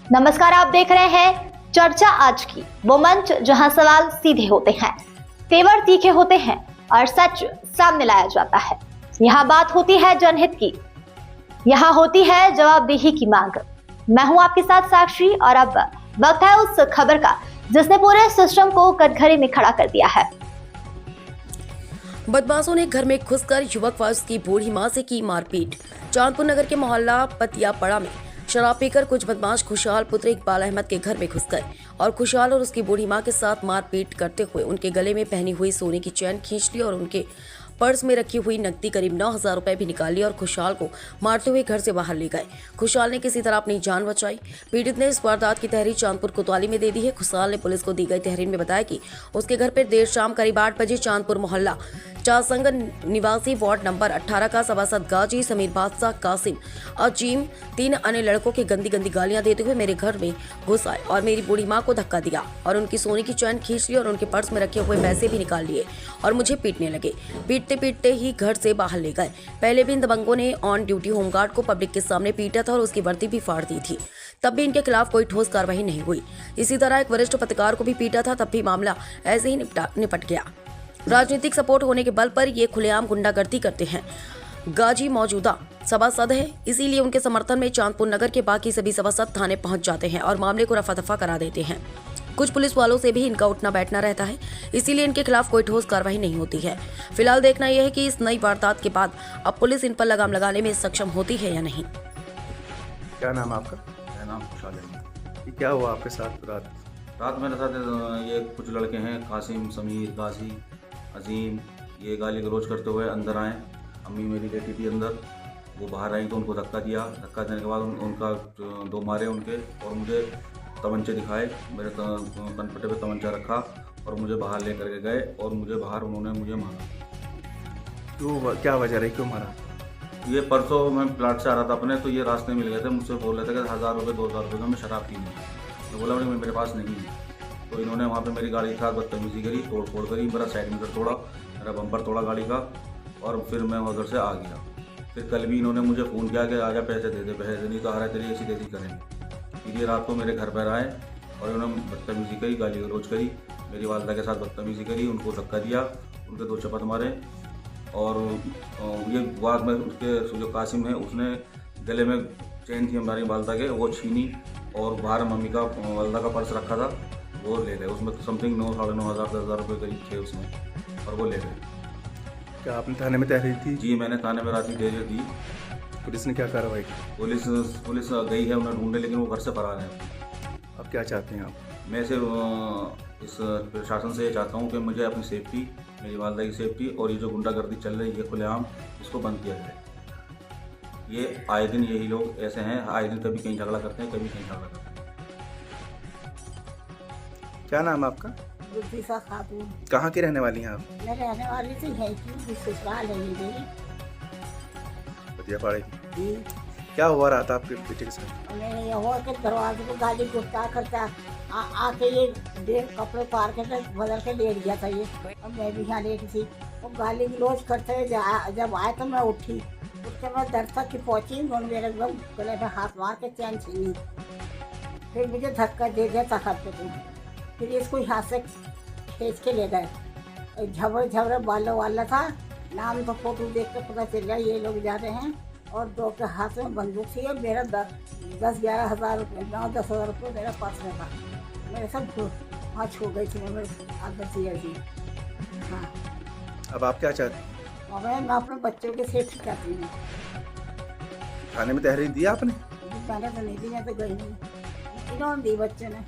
नमस्कार, आप देख रहे हैं चर्चा आज की, वो मंच जहां सवाल सीधे होते हैं, तेवर तीखे होते हैं और सच सामने लाया जाता है। यहाँ बात होती है जनहित की, यहाँ होती है जवाबदेही की मांग। मैं हूं आपके साथ साक्षी और अब वक्त है उस खबर का जिसने पूरे सिस्टम को कटघरे में खड़ा कर दिया है। बदमाशों ने घर में घुसकर युवक व उसकी बूढ़ी मां से की मारपीट। चांदपुर नगर के मोहल्ला पतियापड़ा में शराब पीकर कुछ बदमाश खुशहाल पुत्र इकबाल अहमद के घर में घुसकर और खुशहाल और उसकी बूढ़ी मां के साथ मारपीट करते हुए उनके गले में पहनी हुई सोने की चैन खींच ली और उनके पर्स में रखी हुई नकदी करीब 9,000 रुपए भी निकाल ली और खुशहाल को मारते हुए घर से बाहर ले गए। खुशहाल ने किसी तरह अपनी जान बचाई। पीड़ित ने इस वारदात की तहरीर चांदपुर कोतवाली में दे दी है। खुशहाल ने पुलिस को दी गई तहरीर में बताया कि उसके घर पर देर शाम करीब 8 बजे चांदपुर मोहल्ला चासंग निवासी वार्ड नंबर 18 का सभासद गाजी, समीर बादशाह, कासिम, अजीम 3 अन्य लड़कों के गंदी गालियां देते हुए मेरे घर में घुस आए और मेरी बूढ़ी मां को धक्का दिया और उनकी सोने की चैन खींच ली और उनके पर्स में रखे हुए पैसे भी निकाल लिए और मुझे पीटने लगे। पीटते ही घर से बाहर ले गए। पहले भी इन दबंगों ने ऑन ड्यूटी होमगार्ड को पब्लिक के सामने पीटा था और उसकी वर्दी भी फाड़ दी थी। तब भी इनके खिलाफ कोई ठोस कार्रवाई नहीं हुई। इसी तरह एक वरिष्ठ पत्रकार को भी पीटा था, तब भी मामला ऐसे ही निपट गया। राजनीतिक सपोर्ट होने के बल पर ये खुलेआम गुंडागर्दी करते हैं। गाजी मौजूदा सभासद है, इसीलिए उनके समर्थन में चांदपुर नगर के बाकी सभी सभासद थाने पहुंच जाते हैं और मामले को रफा दफा करा देते हैं। कुछ पुलिस वालों से भी इनका उठना बैठना रहता है, इसीलिए इनके खिलाफ कोई ठोस कार्रवाई नहीं होती है। फिलहाल देखना यह है कि इस नई वारदात के बाद अब पुलिस इन पर लगाम लगाने में सक्षम होती है या नहीं। क्या नाम है आपका? मेरा नाम खुशहाल है। क्या हुआ आपके साथ रात मेरे साथ ये कुछ लड़के हैं, कासिम, समीर, गाजी, अजीम, ये गाली गलौज करते हुए अंदर आए। अम्मी मेरी लेटी थी अंदर, वो बाहर आई तो उनको धक्का दिया। धक्का देने के बाद उनका 2 मारे उनके और मुझे तमंचे दिखाए। मेरे कनपटे पे तमंचा रखा और मुझे बाहर ले करके गए और मुझे मारा। क्यों, क्या वजह रही, क्यों मारा? ये परसों मैं प्लाट से आ रहा था अपने, तो ये रास्ते में मिल गए थे। मुझसे बोल रहे थे कि 1,000 रुपये 2,000 रुपये का मैं शराब पीनी है। तो बोला मेरे पास नहीं है। तो इन्होंने वहाँ पे मेरी गाड़ी के साथ बदतमीजी करी, तोड़ फोड़ करी, मेरा साइड मिरर तोड़ा, मेरा बम्पर तोड़ा गाड़ी का और फिर मैं उधर से आ गया। फिर कल भी इन्होंने मुझे फ़ोन किया कि आजा पैसे दे दे, पैसे नहीं तो आ रहा तेरी ऐसी तैसी करेंगे। फिर ये रात को मेरे घर पर आए और इन्होंने बदतमीजी करी, गाली गलौज करी, मेरी वालदा के साथ बदतमीजी करी, उनको धक्का दिया, उनके 2 चपत मारे। और ये बाद में उसके जो कासिम है उसने गले में चैन थी हमारी वालदा के, वो छीनी और बाहर मम्मी का वालदा का पर्स रखा था वो ले गए। उसमें समथिंग 9, 9,500, 10,000 रुपये करीब थे उसमें और वो ले गए। क्या आपने थाने में तहरीर दी? जी, मैंने थाने में रात की तहरीर दी। पुलिस ने क्या कार्रवाई की? पुलिस गई है, उन्हें ढूंढे, लेकिन वो घर से फरार है। अब क्या चाहते हैं आप? मैं सिर्फ इस प्रशासन से ये चाहता हूँ कि मुझे अपनी सेफ्टी, मेरी वालदा की सेफ्टी और ये जो गुंडागर्दी चल रही है खुलेआम, इसको बंद किया जाए। ये आए दिन यही लोग ऐसे हैं, आए दिन कभी कहीं झगड़ा करते हैं, कभी कहीं झगड़ा करते हैं। क्या नाम है आपका? गुलफिसा खातून। कहाँ की रहने वाली हैं आप? मैं रहने वाली थी है कि ससुराल है मेरी। पतियापाड़े की। क्या हुआ रहा था आपके बेटे के साथ? मैंने ये हुआ कि दरवाजे को गाली गुस्सा करता आके ये कपड़े पार के बदल के ले लिया था ये। और मैं भी यहाँ लेटी थी, वो गाली गलौज करते जब आए तो मैं उठी। उसके बाद डर तक कि पहुँची, उन्होंने मेरे एकदम गले में हाथ मार के चैन छीनी, फिर मुझे धक्का दे दिया तखत पे। फिर इसको हाथ से खींच के ले गए। झबरे बालों वाला था, नाम तो फोटो देख के पता चल गया ये लोग जा रहे हैं। और 2 के हाथ में बंदूक थी और मेरा 10-11 हज़ार रुपये, 9-10 हज़ार रुपये मेरा पर्स में था। मेरे सब वहाँ छू गई थी, मेरे आदत थी। हाँ, अब आप क्या चाहते हैं? मैं अपने बच्चों की सेफ्टी चाहती हूँ। थाने में तहरीर दी आपने? मैंने तो नहीं दी, मैं तो गई नहीं, इन्होंने दी बच्चों ने।